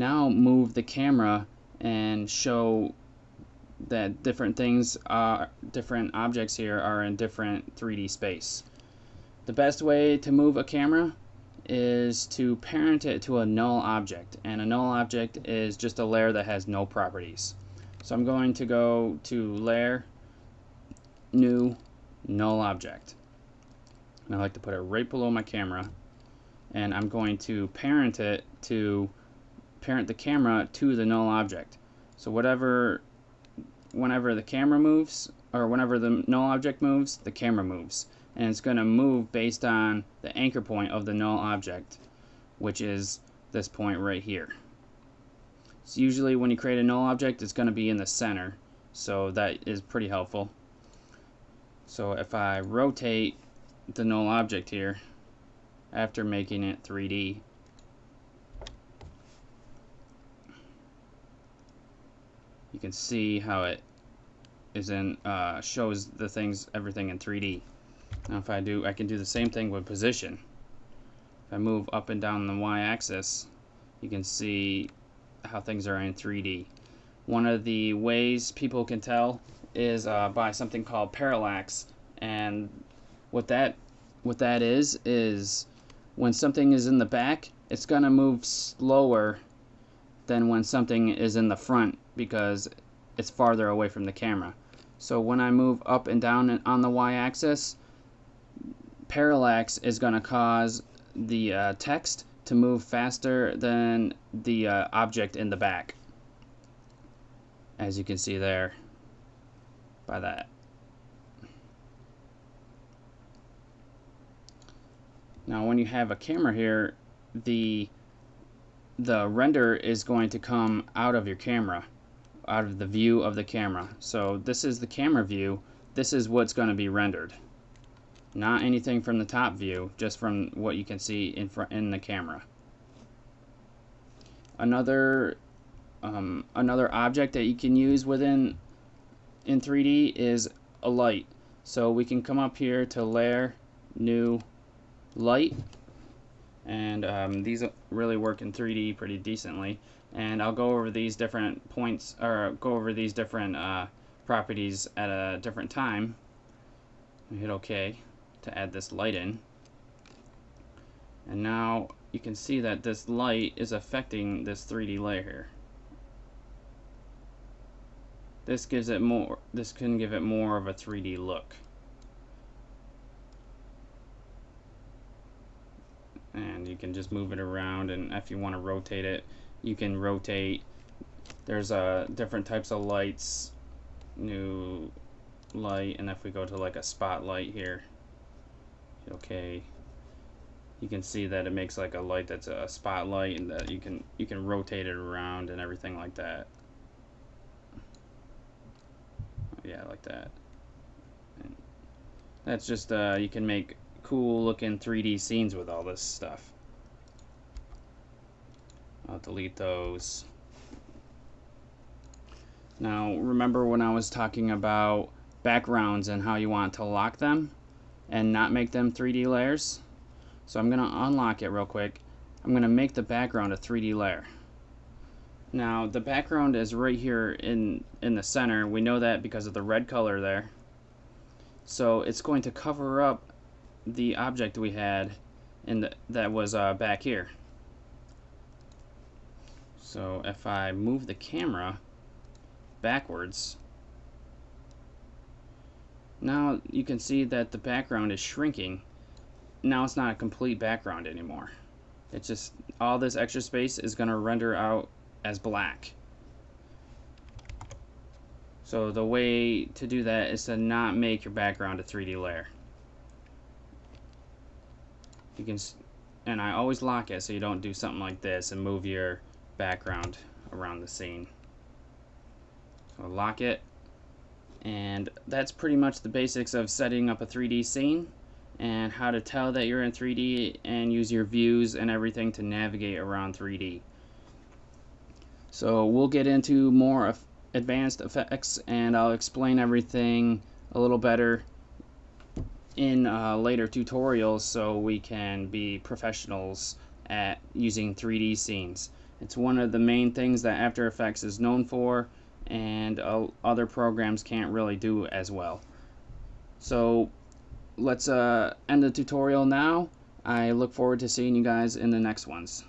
Now move the camera and show that different objects here are in different 3D space. The best way to move a camera is to parent it to a null object, and a null object is just a layer that has no properties. So I'm going to go to Layer, New, Null Object. And I like to put it right below my camera, and I'm going to parent the camera to the null object. So whenever the camera moves, or whenever the null object moves, the camera moves. And it's going to move based on the anchor point of the null object, which is this point right here. So usually when you create a null object, it's going to be in the center, so that is pretty helpful. So if I rotate the null object here after making it 3D, you can see how it is shows everything in 3D. Now if I can do the same thing with position. If I move up and down the y-axis, you can see how things are in 3D. One of the ways people can tell is by something called parallax, and what that is when something is in the back, it's going to move slower than when something is in the front because it's farther away from the camera. So when I move up and down on the y-axis, parallax is going to cause the text to move faster than the object in the back, as you can see there by that. Now when you have a camera here, the render is going to come out of your camera, out of the view of the camera. So this is the camera view. This is what's going to be rendered. Not anything from the top view, just from what you can see in the camera. Another object that you can use in 3D is a light. So we can come up here to Layer, New, Light, and these really work in 3D pretty decently. And I'll go over these different points, or go over these different properties at a different time. Hit OK to add this light in, and now you can see that this light is affecting this 3D layer here. This can give it more of a 3D look. And you can just move it around, and if you want to rotate it, you can rotate. There's different types of lights, new light, and if we go to like a spotlight here, okay, you can see that it makes like a light that's a spotlight, and that you can rotate it around and everything like that. Yeah, like that. And that's just you can make cool looking 3D scenes with all this stuff. I'll delete those. Now remember when I was talking about backgrounds and how you want to lock them and not make them 3D layers? So I'm going to unlock it real quick. I'm going to make the background a 3D layer. Now the background is right here in the center. We know that because of the red color there. So it's going to cover up the object we had that was back here. So if I move the camera backwards, now you can see that the background is shrinking. Now it's not a complete background anymore. It's just all this extra space is going to render out as black. So the way to do that is to not make your background a 3D layer. You can, and I always lock it so you don't do something like this and move your background around the scene. So lock it, and that's pretty much the basics of setting up a 3D scene and how to tell that you're in 3D and use your views and everything to navigate around 3D. So we'll get into more advanced effects, and I'll explain everything a little better in later tutorials so we can be professionals at using 3D scenes. It's one of the main things that After Effects is known for, and other programs can't really do as well. So let's end the tutorial now. I look forward to seeing you guys in the next ones.